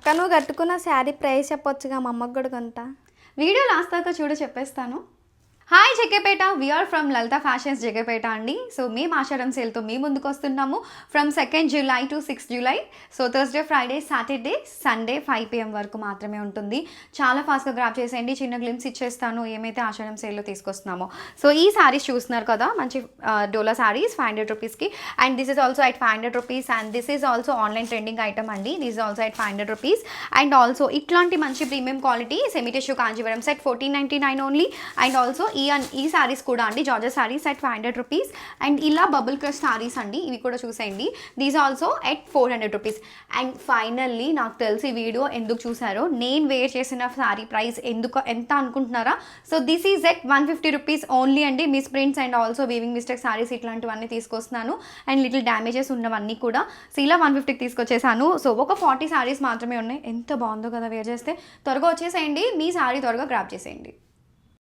అక్క నువ్వు కట్టుకున్న శారీ ప్రైస్ చెప్పొచ్చుగా మా అమ్మకి కూడా కొంత. వీడియో లాస్ట్ దాకా చూడు చెప్పేస్తాను. Hi Jaggapeta, we are from Lalitha fashions Jaggapeta అండి. సో మేము ఆషాఢం సేల్తో మీ ముందుకు వస్తున్నాము ఫ్రమ్ 2nd July to 6th July. So Thursday, Friday, Saturday, Sunday 5 PM వరకు మాత్రమే ఉంటుంది. చాలా ఫాస్ట్గా గ్రాప్ చేసేయండి. చిన్న గ్లిమ్స్ ఇచ్చేస్తాను ఏమైతే ఆషాఢం సేల్లో తీసుకొస్తున్నామో. సో ఈ శారీస్ చూస్తున్నారు కదా, మంచి డోలా శారీస్ 500 రూపీస్కి. And this is also at 500 rupees. And this is also online trending item అండి. This is also at 500 rupees. And also ఇట్లాంటి మంచి premium quality semi tissue Kanjivaram set 1499 only. And also ఈ సారీస్ కూడా అండి, georgette saris at 500 rupees. And ఇలా bubble crush saris అండి, ఇవి కూడా చూసేయండి. These also at 400 rupees. And finally నాకు తెలిసి వీడియో ఎందుకు చూసారో, నేను వేర్ చేసిన సారీ ప్రైస్ ఎంత అనుకుంటున్నారా? So this is at 150 rupees only అండి. Miss prints and also weaving mistake saris ఇట్లాంటివన్నీ తీసుకొస్తున్నాను. అండ్ లిటిల్ డ్యామేజెస్ ఉన్నవన్నీ కూడా. సో ఇలా 150కి తీసుకొచ్చేసాను. సో ఒక 40 సారీస్ మాత్రమే ఉన్నాయి. ఎంత బాగుందో కదా వేర్ చేస్తే. త్వరగా వచ్చేసేయండి, మీ సారీ త్వరగా గ్రాప్ చేసేయండి.